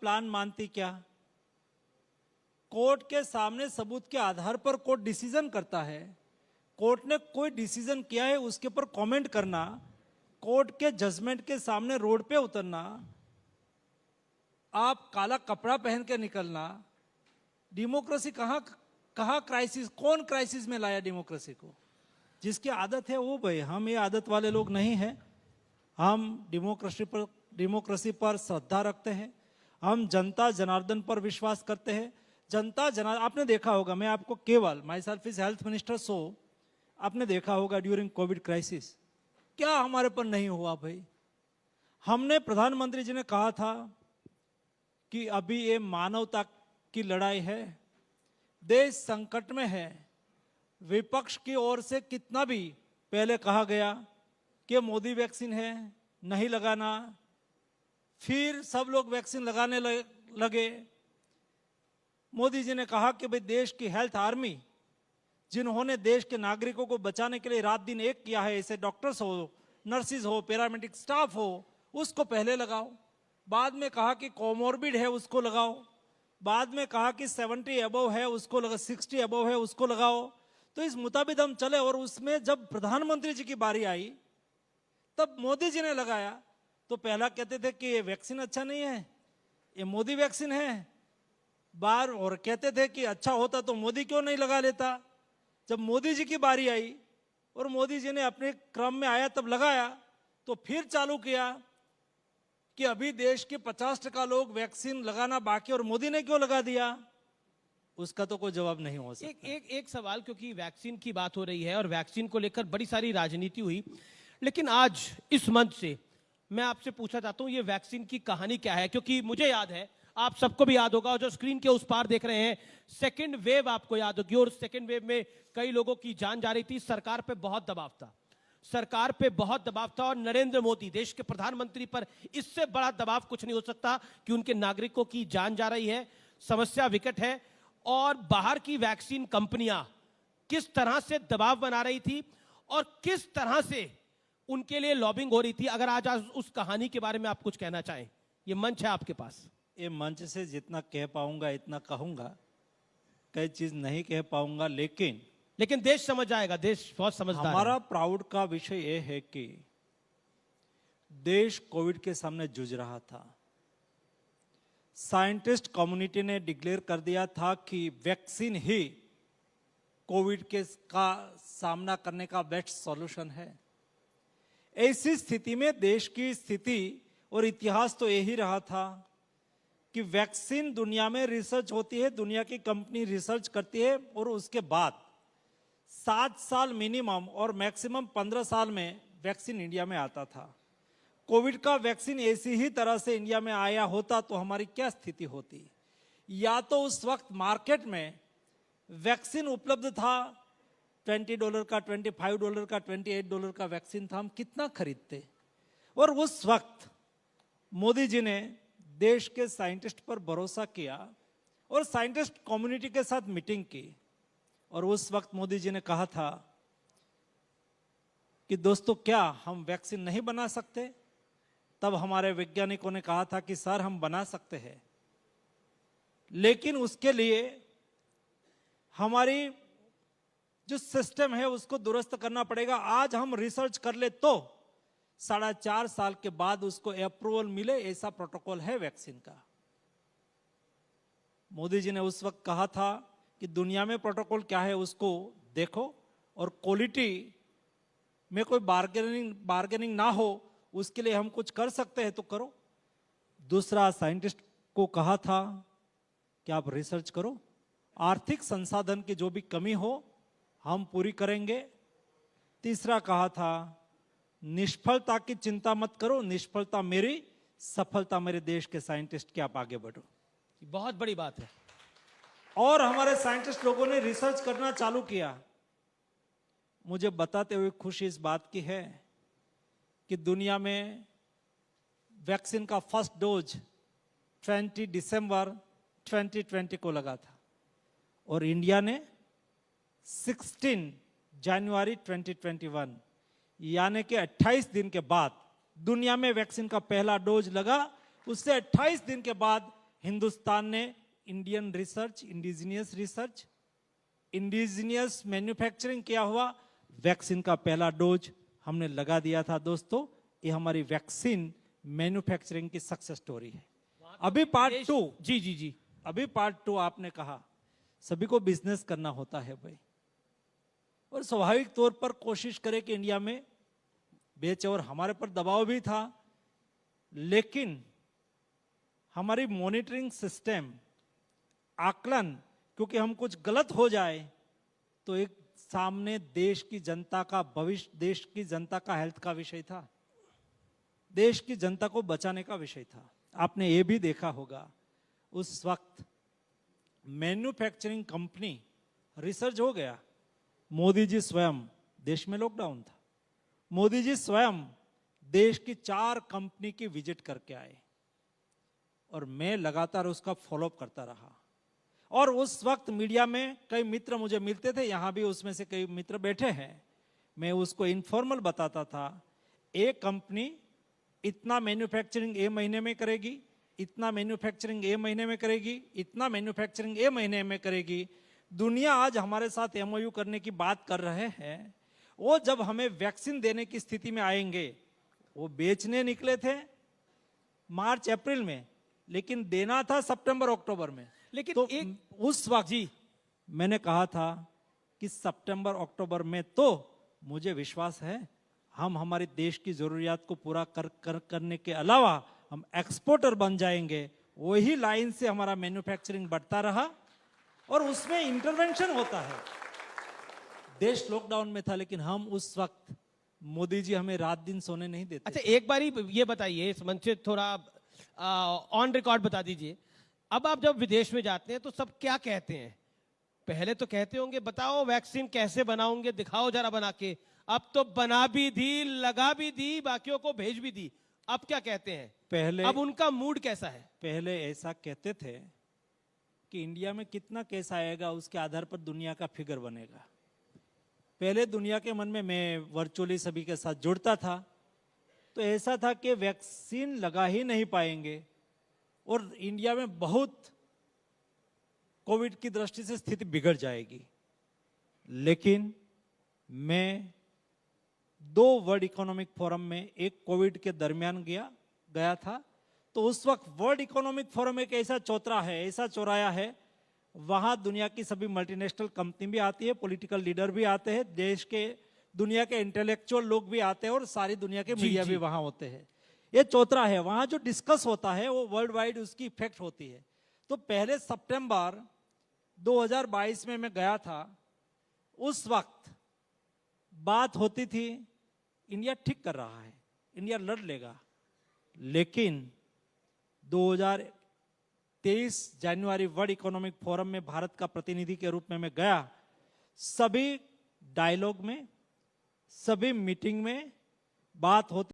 Plan मानती क्या? Court के सामने सबूत के आधार पर कोर्ट डिसीजन करता है। कोर्ट ने कोई डिसीजन किया है उसके ऊपर कमेंट करना, कोर्ट के जजमेंट के सामने रोड पे उतरना, आप काला कपड़ा पहन के निकलना, डेमोक्रेसी कहाँ क्राइसिस, कौन क्राइसिस में लाया डेमोक्रेसी को? जिसकी आदत है वो भाई, हम ये आदत वाले लोग नहीं हैं। हम डेमोक्रेसी पर श्रद्धा रखते हैं, हम जनता जनार्दन पर विश्वास करते हैं। जनता जनार्दन, आपने देखा होगा, मैं आपको केवल, myself is health minister, so आपने देखा होगा ड्यूरिंग कोविड क्राइसिस क्या हमारे पर नहीं हुआ भाई। हमने, प्रधानमंत्री जी ने कहा था कि अभी ये मानवता की लड़ाई है, देश संकट में है। विपक्ष की ओर से कितना भी पहले कहा गया कि मोदी वैक्सीन है, नहीं लगाना, फिर सब लोग वैक्सीन लगाने लगे। मोदी जी ने कहा कि भाई देश की हेल्थ आर्मी, जिन्होंने देश के नागरिकों को बचाने के लिए रात दिन एक किया है, ऐसे डॉक्टर्स हो, नर्सिस हो, पैरामेडिक स्टाफ हो, उसको पहले लगाओ। बाद में कहा कि कोमोर्बिड है उसको लगाओ। बाद में कहा कि 70 अबव है उसको लगा, 60 अबव है उसको लगाओ। तो इस मुताबिक हम चले, और उसमें जब प्रधानमंत्री जी की बारी आई तब मोदी जी ने लगाया। तो पहला कहते थे कि ये वैक्सीन अच्छा नहीं है, ये मोदी वैक्सीन है, बार और कहते थे कि अच्छा होता तो मोदी क्यों नहीं लगा लेता। जब मोदी जी की बारी आई और मोदी जी ने अपने क्रम में आया तब लगाया, तो फिर चालू किया कि अभी देश के 50% लोग वैक्सीन लगाना बाकी और मोदी ने क्यों लगा दिया। उसका तो कोई जवाब नहीं हो सकता। एक सवाल, क्योंकि वैक्सीन की बात हो रही है और वैक्सीन को लेकर बड़ी सारी राजनीति हुई, लेकिन आज इस मंच से मैं आपसे पूछना चाहता हूं ये वैक्सीन की कहानी क्या है? क्योंकि मुझे याद है, आप सबको भी याद होगा, और जो स्क्रीन के उस पार देख रहे हैं, सेकेंड वेव आपको याद होगी, और सेकेंड वेव में कई लोगों की जान जा रही थी। सरकार पे बहुत दबाव था, सरकार पे बहुत दबाव था, और नरेंद्र मोदी देश के प्रधानमंत्री पर इससे बड़ा दबाव कुछ नहीं हो सकता कि उनके नागरिकों की जान जा रही है, समस्या विकट है। और बाहर की वैक्सीन कंपनियां किस तरह से दबाव बना रही थी और किस तरह से उनके लिए लॉबिंग हो रही थी। अगर आज उस कहानी के बारे में आप कुछ कहना चाहें, ये मंच है आपके पास। ये मंच से जितना कह पाऊंगा इतना कहूंगा, कई चीज नहीं कह पाऊंगा, लेकिन देश समझ जाएगा, देश बहुत समझदार है। हमारा प्राउड का विषय यह है कि देश कोविड के सामने जूझ रहा था। साइंटिस्ट कम्युनिटी ने डिक्लेयर कर दिया था कि वैक्सीन ही कोविड का सामना करने का बेस्ट सॉल्यूशन है। ऐसी स्थिति में देश की स्थिति और इतिहास तो यही रहा था कि वैक्सीन दुनिया में रिसर्च होती है, दुनिया की कंपनी रिसर्च करती है, और उसके बाद 7 साल मिनिमम और मैक्सिमम 15 साल में वैक्सीन इंडिया में आता था। कोविड का वैक्सीन ऐसी ही तरह से इंडिया में आया होता तो हमारी क्या स्थिति होती? या तो उस वक्त मार्केट में वैक्सीन उपलब्ध था, $20 का, $25 का, $28 का वैक्सीन था, हम कितना खरीदते? और उस वक्त मोदी जी ने देश के साइंटिस्ट पर भरोसा किया और साइंटिस्ट कम्युनिटी के साथ मीटिंग की, और उस वक्त मोदी जी ने कहा था कि दोस्तों क्या हम वैक्सीन नहीं बना सकते? तब हमारे वैज्ञानिकों ने कहा था कि सर हम बना सकते हैं, लेकिन उसके लिए हमारी जो सिस्टम है उसको दुरुस्त करना पड़ेगा। आज हम रिसर्च कर ले तो 4.5 साल के बाद उसको अप्रूवल मिले, ऐसा प्रोटोकॉल है वैक्सीन का। मोदी जी ने उस वक्त कहा था कि दुनिया में प्रोटोकॉल क्या है उसको देखो, और क्वालिटी में कोई बार्गेनिंग ना हो, उसके लिए हम कुछ कर सकते हैं तो करो। दूसरा, साइंटिस्ट को कहा था कि आप रिसर्च करो, आर्थिक संसाधन की जो भी कमी हो हम पूरी करेंगे। तीसरा कहा था निष्फलता की चिंता मत करो, निष्फलता मेरी, सफलता मेरे देश के साइंटिस्ट की, आप आगे बढ़ो। बहुत बड़ी बात है। और हमारे साइंटिस्ट लोगों ने रिसर्च करना चालू किया। मुझे बताते हुए खुशी इस बात की है कि दुनिया में वैक्सीन का फर्स्ट डोज 20 दिसंबर 2020 को लगा था, और इंडिया ने 16 जनवरी 2021 यानी कि 28 दिन के बाद दुनिया में वैक्सीन का पहला डोज लगा। उससे 28 दिन के बाद हिंदुस्तान ने इंडियन रिसर्च, इंडिजीनियस मैन्युफैक्चरिंग किया हुआ वैक्सीन का पहला डोज हमने लगा दिया था। दोस्तों, ये हमारी वैक्सीन मैन्युफैक्चरिंग की सक्सेस स्टोरी है। अभी पार्ट 2, जी जी जी, अभी पार्ट 2 आपने कहा सभी को बिजनेस करना होता है भाई, और स्वाभाविक तौर पर कोशिश करें कि इंडिया में बेचे, और हमारे पर दबाव भी था, लेकिन हमारी मॉनिटरिंग सिस्टम, आकलन, क्योंकि हम कुछ गलत हो जाए तो एक सामने देश की जनता का भविष्य, देश की जनता का हेल्थ का विषय था, देश की जनता को बचाने का विषय था। आपने ये भी देखा होगा उस वक्त मैन्युफैक्चरिंग कंपनी, रिसर्च हो गया, मोदी जी स्वयं, देश में लॉकडाउन था, मोदी जी स्वयं देश की 4 कंपनी की विजिट करके आए और मैं लगातार उसका फॉलोअप करता रहा। और उस वक्त मीडिया में कई मित्र मुझे मिलते थे, यहां भी उसमें से कई मित्र बैठे हैं, मैं उसको इनफॉर्मल बताता था, एक कंपनी इतना मैन्युफैक्चरिंग ए महीने में करेगी, इतना मैन्युफैक्चरिंग ए महीने में करेगी, इतना मैन्युफैक्चरिंग ए महीने में करेगी। दुनिया आज हमारे साथ एमओयू करने की बात कर रहे हैं, वो जब हमें वैक्सीन देने की स्थिति में आएंगे, वो बेचने निकले थे मार्च अप्रैल में, लेकिन देना था सितंबर अक्टूबर में। लेकिन तो उस वक्त जी, मैंने कहा था कि सितंबर अक्टूबर में तो मुझे विश्वास है हम हमारे देश की जरूरियात को पूरा करने के अलावा हम एक्सपोर्टर बन जाएंगे। वही लाइन से हमारा मैन्युफैक्चरिंग बढ़ता रहा और उसमें इंटरवेंशन होता है। देश लॉकडाउन में था, लेकिन हम उस वक्त, मोदी जी हमें रात दिन सोने नहीं देते। अच्छा एक बारी ये बताइए, इस मंच से थोड़ा ऑन रिकॉर्ड बता दीजिए, अब आप जब विदेश में जाते हैं तो सब क्या कहते हैं? पहले तो कहते होंगे बताओ वैक्सीन कैसे बनाओगे, दिखाओ जरा बना के। अब तो बना भी दी, लगा भी दी, बाकियों को भेज भी दी। अब क्या कहते हैं? पहले, अब उनका मूड कैसा है? पहले ऐसा कहते थे कि इंडिया में कितना केस आएगा उसके आधार पर दुनिया का फिगर बनेगा। पहले दुनिया के मन में, मैं वर्चुअली सभी के साथ जुड़ता था, तो ऐसा था कि वैक्सीन लगा ही नहीं पाएंगे और इंडिया में बहुत कोविड की दृष्टि से स्थिति बिगड़ जाएगी। लेकिन मैं 2 वर्ल्ड इकोनॉमिक फोरम में, एक कोविड के दरमियान गया था, तो उस वक्त वर्ल्ड इकोनॉमिक फोरम एक ऐसा चौतरा है, ऐसा चौराया है, वहां दुनिया की सभी मल्टीनेशनल कंपनी भी आती है, पॉलिटिकल लीडर भी आते हैं, देश के, दुनिया के इंटेलेक्चुअल लोग भी आते हैं और सारी दुनिया के मीडिया भी वहां होते हैं। ये चौतरा है, वहां जो डिस्कस होता है वो वर्ल्ड वाइड उसकी इफेक्ट होती है। तो पहले सितंबर 2022 में मैं गया था, उस वक्त बात होती थी इंडिया ठीक कर रहा है, इंडिया लड़ लेगा, लेकिन 2023 जनवरी वर्ल्ड इकोनॉमिक फोरम में भारत का प्रतिनिधि के रूप में मैं गया, सभी डायलॉग में, सभी मीटिंग में बात होती